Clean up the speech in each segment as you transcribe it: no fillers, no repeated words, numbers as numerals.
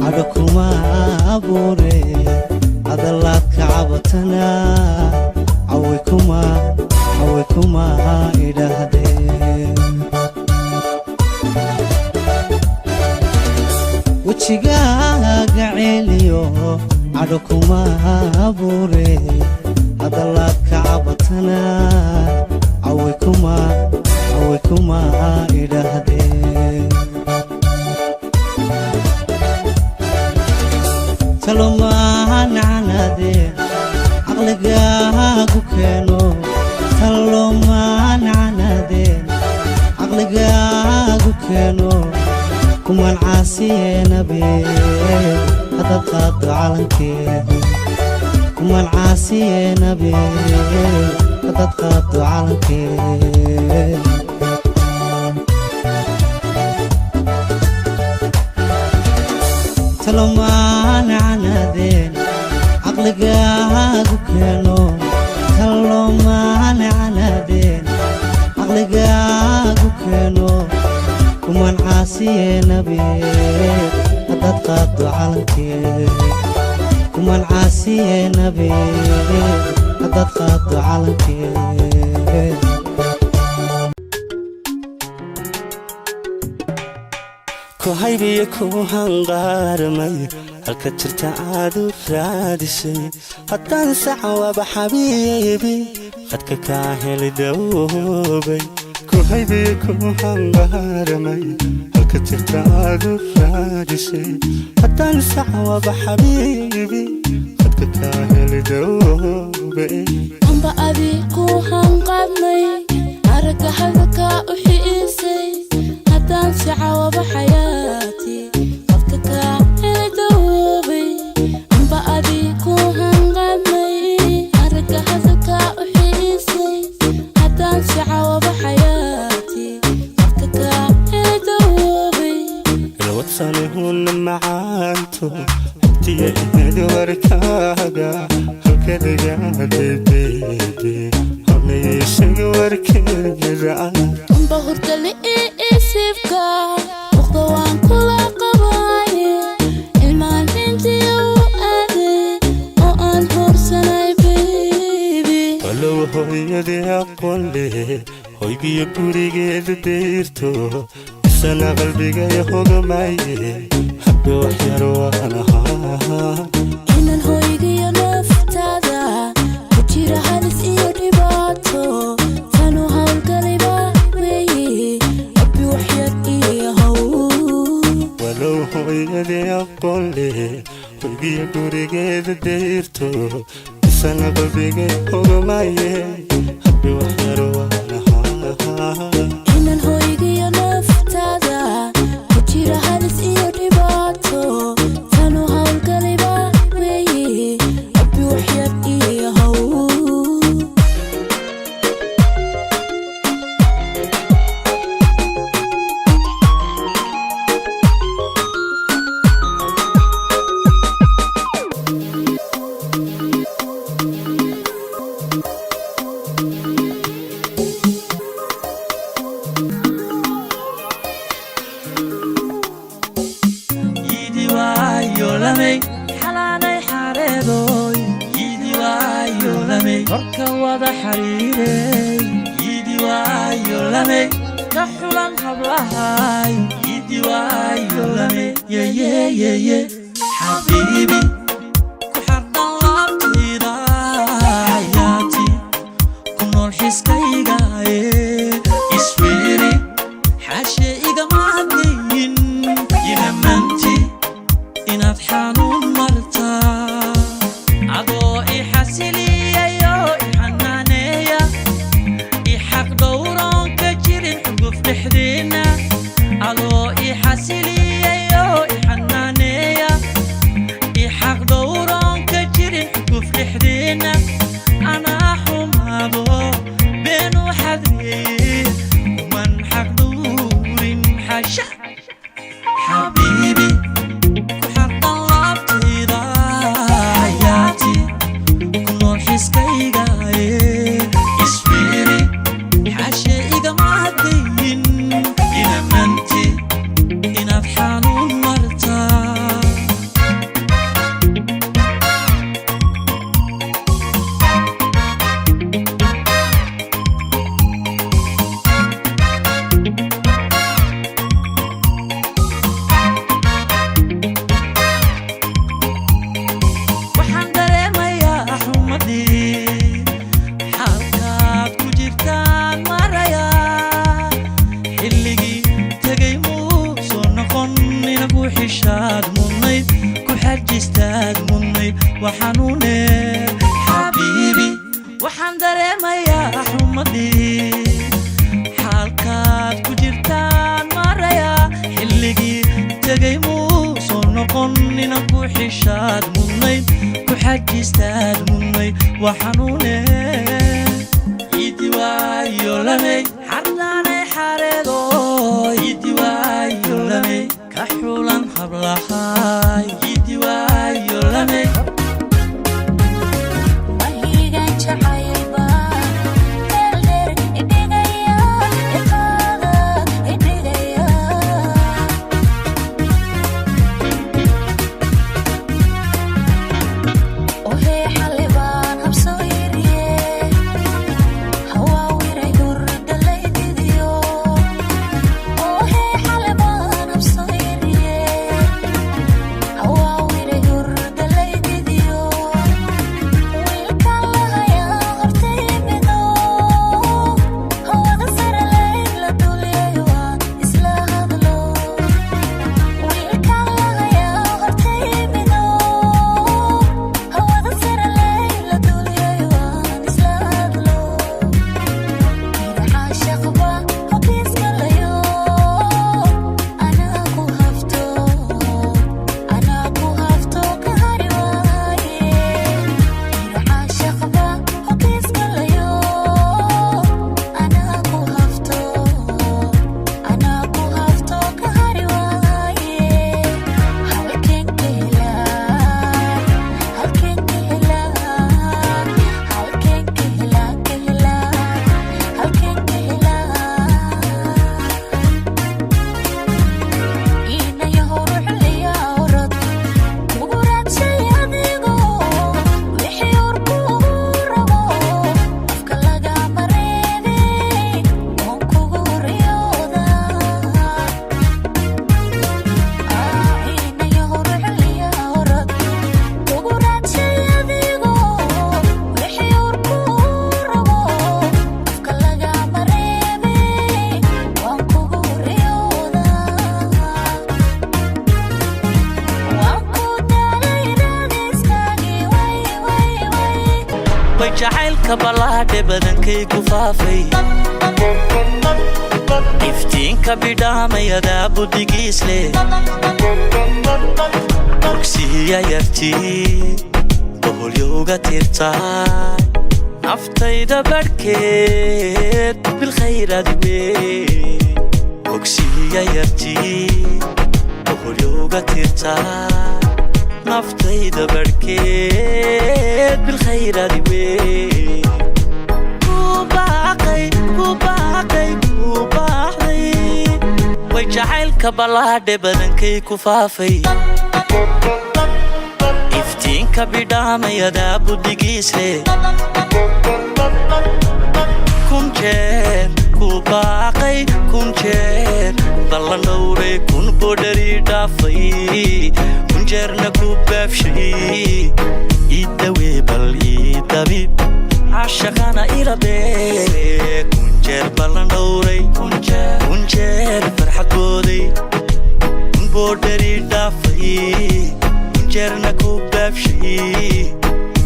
عدكما أبوري عدلات كعبتنا عويكما إلهدي وشيقاق عيليو عدكما أبوري عدلات كعبتنا عويكما إلهدي سلوما نعنادي عقلقاك كانو سلوما نعنادي عقلقاك كانو كمان عاسي نبي هذا قد علنكي كمان عاسي نبي هذا قد علنكي سلوما نعنادين عقلقاك كانو سلوما نعنادين عقلقاك كانو كمان عاسي نبي هداد قادو علنكي كمان عاسي نبي هداد قادو علنكي كوهيبي كوهنغارمي هلك ترتعادو رادسي هدان سعوة بحبيبي خدك كاهل دوبي كوهيبي كوهنغارمي هلك ترتعادو رادسي هدان سعوة بحبيبي خدك كاهل دوبي أمبا أبي كوهنغارمي أرك هلك أحيسي هدان سعوة بحياتي خدك كاهل دوبي أمبا أبي كوهنغارمي أرك هلك أحيسي هدان سعوة بحياتي خدك كاهل دوبي الوطنهن معانتو انتي اهد وركاقا هكذا قادي بيبي هوني يسق وركاقا انبهرت لي اسفكا وخضوان كلا قباي المان انتي وادي وان هرسناي بيبي ولو هو يدي اقول لي هوي بي بريقيد ديرتو سنة قلبي يهوغ معي حبي وحير وانا إن الهويقي نفتادا وجيرا هالس إيو ديباتو فانو هالقريبا ويي حبي وحير إيهو ولو هو يدي أقول لي ويبي بريقيد ديرتو سنة قلبي يهوغ معي حبي وحير وانا إن الهويقي نفتادا وجيرا هالس إيو ديباتو فانو هالقريبا ويي حبي وحير إيهو حلاني حاريدوي يدي وايو لمي korka wada xariiray yidi waayo lame ka xulan hablahay yidi waayo lame ye habibi ku xardan laabtida hayati ku nool xiskayga isfiiri xashe iga maadin inamanti inaad xanuun marta adoo i xasiliyayo i xanaaneeya i xaq dhowroon ka jirin xuguf dhexdeena adoo i xasiliyayo i xanaaneeya i xaq dhowroon ka jirin xuguf dhexdeena anaa xumaado been u xadreeye kuman xaq dhowrin xasha حبيبي ku xardan laabta حشاد منيد كحجستاد منيد وحنوني حبيبي وحن دريما يا حمدي حالكاد كجرتان مريا حلقي تقيمو صنقون نكو حشاد منيد كحجستاد منيد وحنوني يدي وايو لمي حرناني حاريدو يدي وايو لمي كحولان حبلهاي يدي وايو لمي Mahigan jacayba dheer idhigaya iqaada idhigaya ohe xalibaan habsoo yiriye hawaawiray hurda laydidiyo ohe xalibaan habsoo yiriye hawaawiray hurda laydidiyo wiilkaan lahayaa hortaymido hawada sare layd la dulyay waan isla hadlo wiilkaan lahayaa hortaymido hawada sare layd la dulyay waan isla hadlo ida caashaqba hokiiska layo anaa ku hafto ka hari waaye ida caashaqba hokiiska layo anaa ku hafto ka hari waaye halkeen ka helaa halkeen ka helaa halkeen ka helaa ka helaa halkeen ka helaa inayahow ruxliya orod kugu raadshay adigo wixii urkuu rabo afka lagama reebay oon kugu riyooda inayahow ruxliya orod kugu raadshay adigo wixii urkuu rabo afka lagama reebay oon kugu riyooda waan ku daalay raadiskaagii way way jacaylka ballaadhe badankay ku faafay iftiinka bidhaamayada buddigiisle bogsiya yartii boholyowga tirtaa naftayda badhkeed bilkhayradwe bogsiya yartii boholyowga tirtaa naftayda badhkeed bilkhayradwe way jacaylka ballaadhe badankay ku faafay iftiinka bidhaamayada buddigiisle kun jeer ku baaqay kun jeer ballan dhowray kun bodhari dhaafay kun jeerna ku baabshay idawee bal idabib عاشقانا إلى بيه كنجر بلان دوري كنجر فرحة بودي كن بودري دافي كنجر نكو بابشي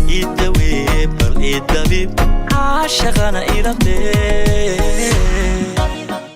يدوي بل يدبيب عاشقانا إلى بيه